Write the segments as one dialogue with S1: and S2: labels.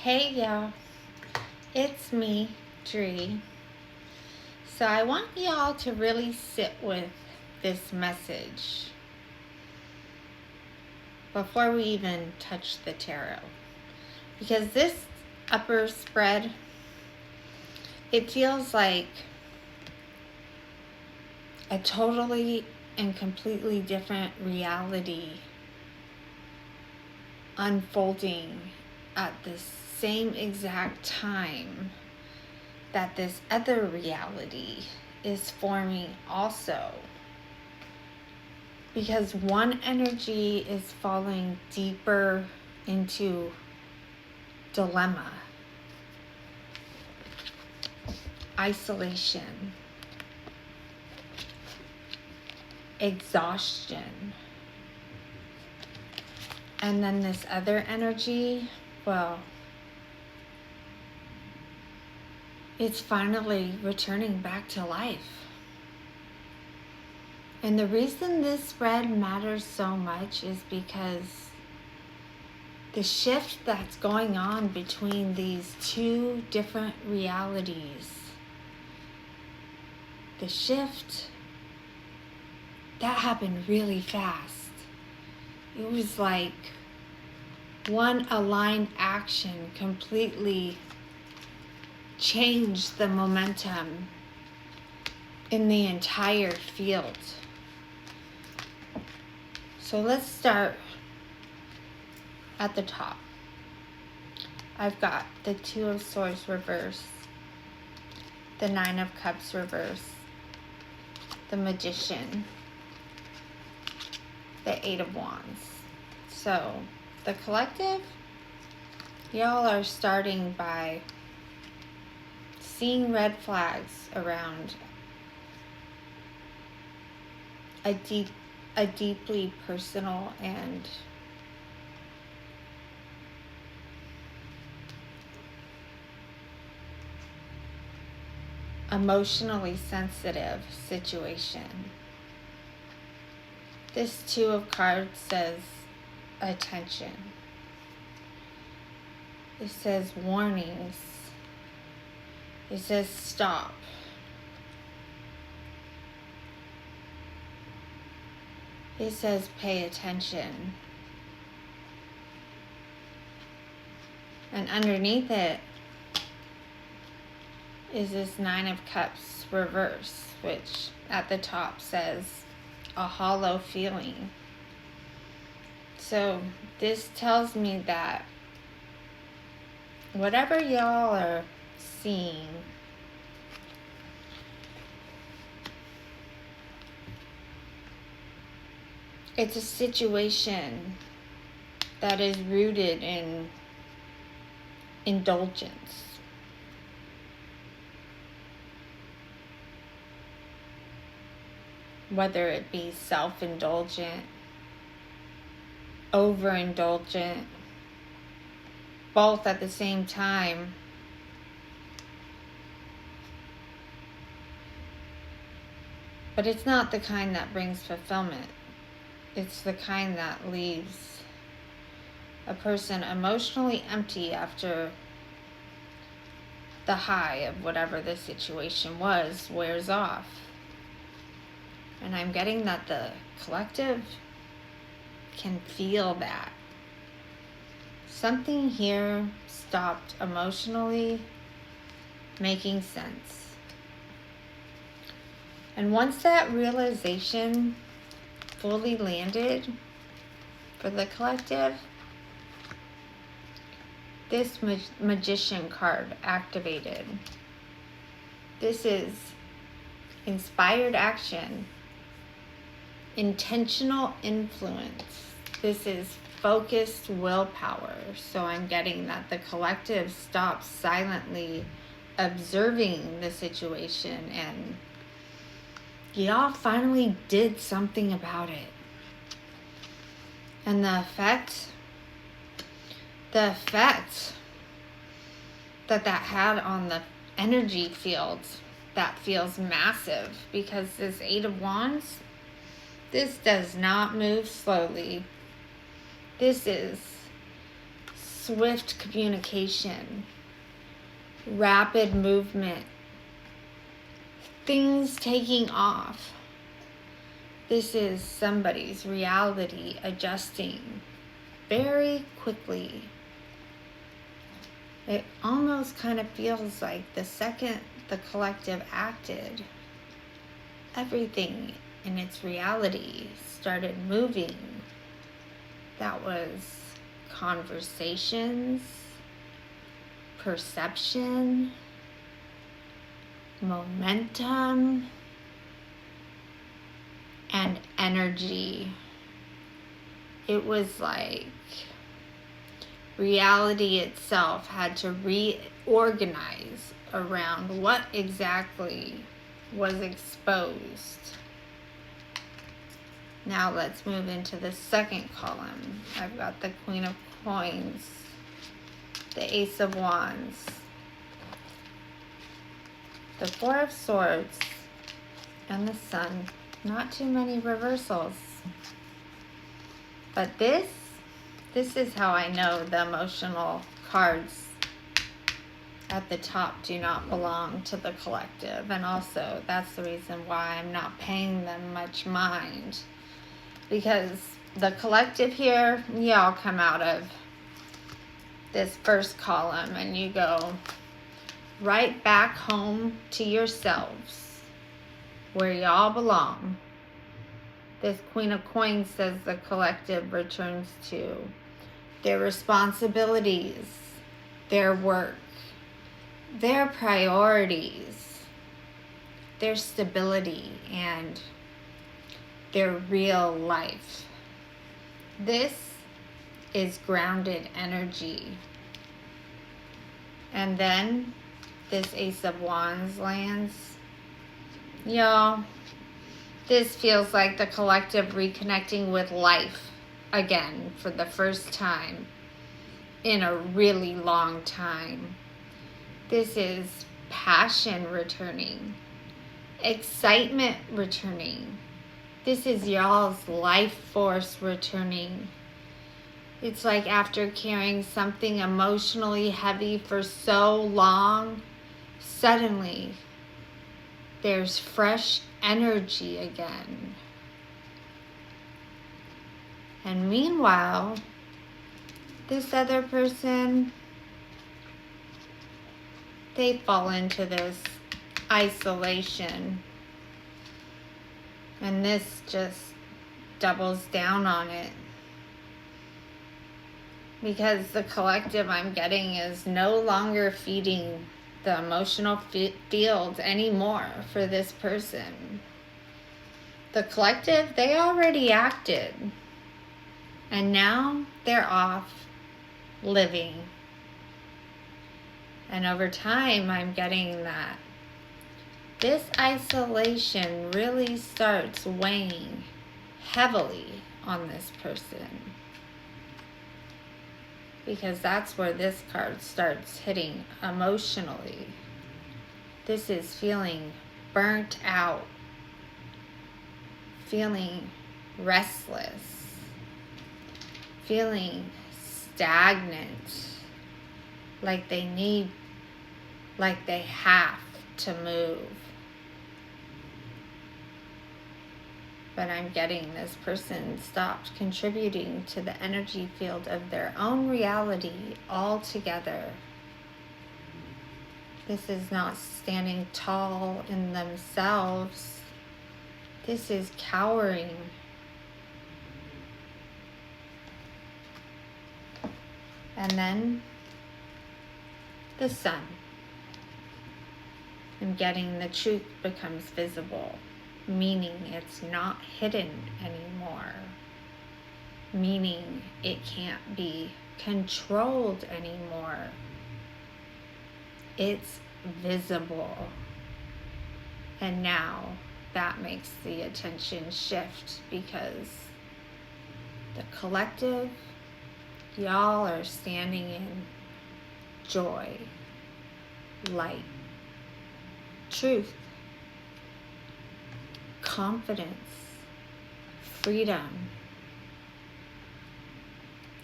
S1: Hey y'all, it's me, Dree. So I want y'all to really sit with this message before we even touch the tarot. Because this upper spread, it feels like a totally and completely different reality unfolding at the same exact time that this other reality is forming also. Because one energy is falling deeper into dilemma, isolation, exhaustion. And then this other energy, well, it's finally returning back to life. And the reason this spread matters so much is because the shift that's going on between these two different realities, the shift, that happened really fast. It was like one aligned action completely changed the momentum in the entire field. So let's start at the top. I've got the Two of Swords reverse, the Nine of Cups reverse, the Magician, the Eight of Wands. So the collective, y'all are starting by seeing red flags around a deeply personal and emotionally sensitive situation. This Two of Cards says attention. It says warnings. It says stop. It says pay attention. And underneath it is this Nine of Cups reverse, which at the top says a hollow feeling. So this tells me that whatever y'all are seeing, it's a situation that is rooted in indulgence. Whether it be self-indulgent, overindulgent, both at the same time. But it's not the kind that brings fulfillment. It's the kind that leaves a person emotionally empty after the high of whatever the situation was wears off. And I'm getting that the collective can feel that. Something here stopped emotionally making sense. And once that realization fully landed for the collective, this Magician card activated. This is inspired action, intentional influence. This is focused willpower. So I'm getting that the collective stops silently observing the situation and y'all finally did something about it. And the effect that had on the energy field, that feels massive, because this Eight of Wands, this does not move slowly. This is swift communication, rapid movement, things taking off. This is somebody's reality adjusting very quickly. It almost kind of feels like the second the collective acted, everything in its reality started moving. That was conversations, perception, momentum, and energy. It was like reality itself had to reorganize around what exactly was exposed. Now let's move into the second column. I've got the Queen of Coins, the Ace of Wands, the Four of Swords, and the Sun. Not too many reversals. But this is how I know the emotional cards at the top do not belong to the collective. And also, that's the reason why I'm not paying them much mind. Because the collective here, y'all come out of this first column and you go right back home to yourselves where y'all belong. This Queen of Coins says the collective returns to their responsibilities, their work, their priorities, their stability, and their real life. This is grounded energy. And then this Ace of Wands lands. Y'all, this feels like the collective reconnecting with life again for the first time in a really long time. This is passion returning, excitement returning. This is y'all's life force returning. It's like after carrying something emotionally heavy for so long, suddenly there's fresh energy again. And meanwhile, this other person, they fall into this isolation. And this just doubles down on it. Because the collective I'm getting is no longer feeding the emotional field anymore for this person. The collective, they already acted. And now they're off living. And over time, I'm getting that this isolation really starts weighing heavily on this person. Because that's where this card starts hitting emotionally. This is feeling burnt out, feeling restless, feeling stagnant, like they have to move. But I'm getting this person stopped contributing to the energy field of their own reality altogether. This is not standing tall in themselves. This is cowering. And then the Sun. I'm getting the truth becomes visible. Meaning it's not hidden anymore. Meaning it can't be controlled anymore. It's visible. And now that makes the attention shift because the collective, y'all are standing in joy, light, truth, confidence, freedom.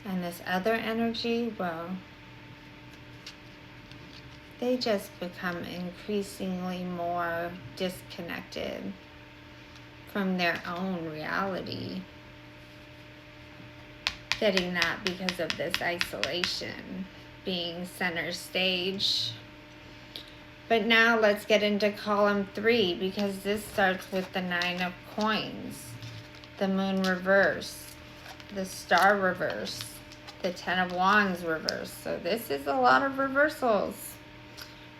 S1: And this other energy, well, they just become increasingly more disconnected from their own reality. Getting that because of this isolation being center stage. But now let's get into column 3, because this starts with the 9 of coins, the moon reverse, the star reverse, the 10 of wands reverse. So this is a lot of reversals,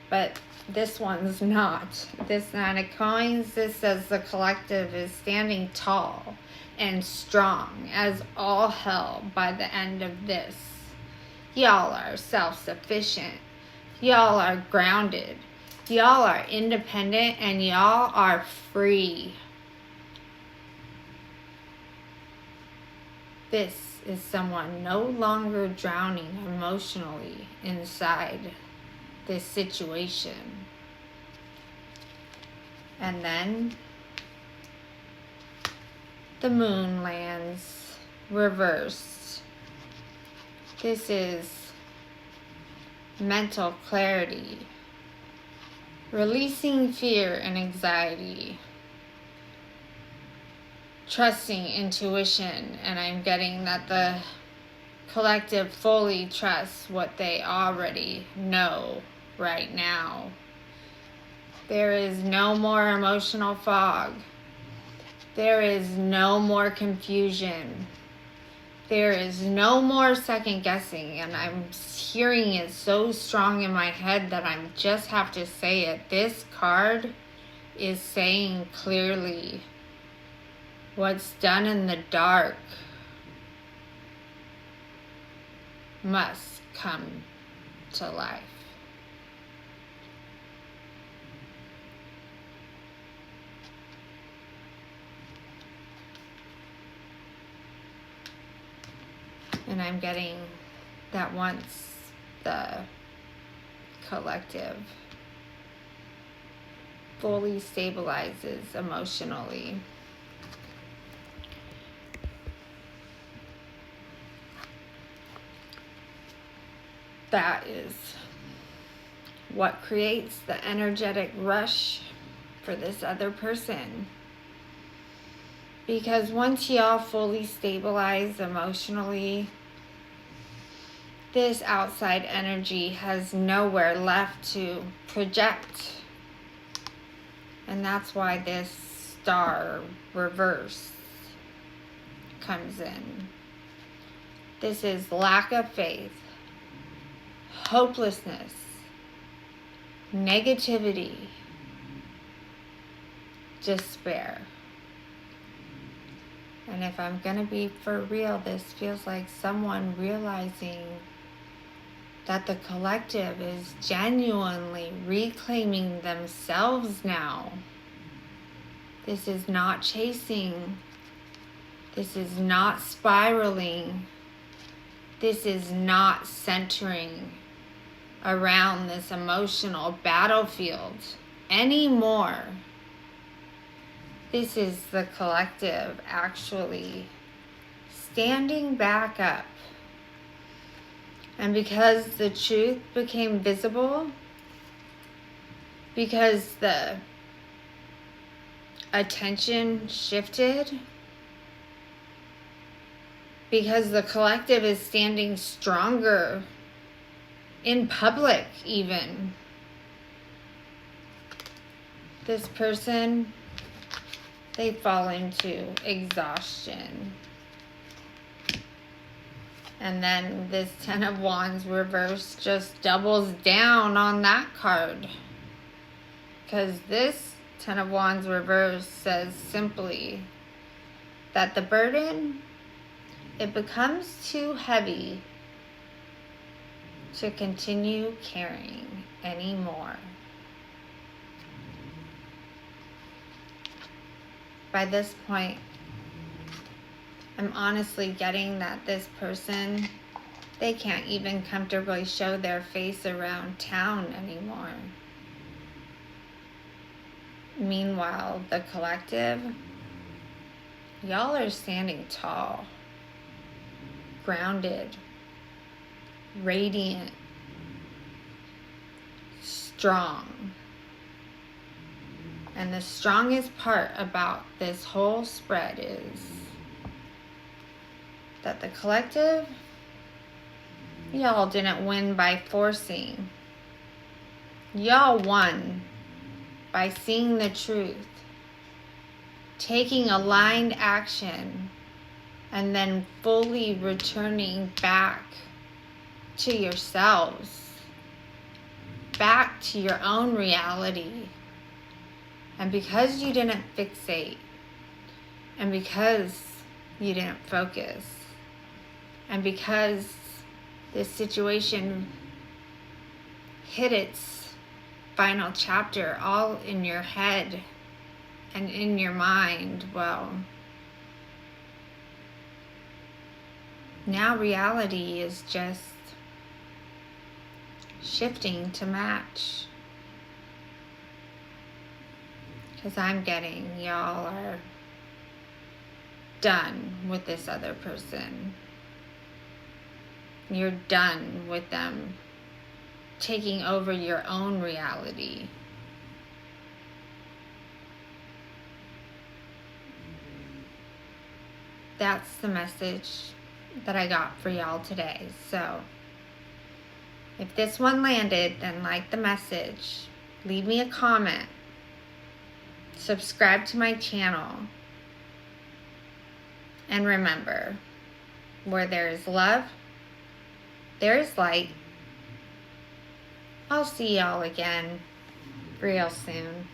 S1: but this one's not. This 9 of coins, this says the collective is standing tall and strong as all hell by the end of this. Y'all are self-sufficient. Y'all are grounded. Y'all are independent, and y'all are free. This is someone no longer drowning emotionally inside this situation. And then the moon lands reversed. This is mental clarity, releasing fear and anxiety, trusting intuition, and I'm getting that the collective fully trusts what they already know right now. There is no more emotional fog. There is no more confusion. There is no more second guessing, and I'm hearing it so strong in my head that I just have to say it. This card is saying clearly, what's done in the dark must come to life. And I'm getting that once the collective fully stabilizes emotionally, that is what creates the energetic rush for this other person. Because once y'all fully stabilize emotionally, this outside energy has nowhere left to project. And that's why this star reverse comes in. This is lack of faith, hopelessness, negativity, despair. And if I'm gonna be for real, this feels like someone realizing that the collective is genuinely reclaiming themselves now. This is not chasing. This is not spiraling. This is not centering around this emotional battlefield anymore. This is the collective actually standing back up. And because the truth became visible, because the attention shifted, because the collective is standing stronger in public even, this person, they fall into exhaustion. And then this 10 of Wands reverse just doubles down on that card. Because this 10 of Wands reverse says simply that the burden, it becomes too heavy to continue carrying anymore. By this point, I'm honestly getting that this person, they can't even comfortably show their face around town anymore. Meanwhile, the collective, y'all are standing tall. grounded, radiant, strong. And the strongest part about this whole spread is that the collective, y'all didn't win by forcing. Y'all won by seeing the truth, taking aligned action, and then fully returning back to yourselves, back to your own reality. And because you didn't fixate, and because you didn't focus, and because this situation hit its final chapter all in your head and in your mind, well, now reality is just shifting to match. Because I'm getting y'all are done with this other person. You're done with them taking over your own reality. That's the message that I got for y'all today. So if this one landed, then like the message, leave me a comment, subscribe to my channel, and remember, where there is love, there is light. I'll see y'all again real soon.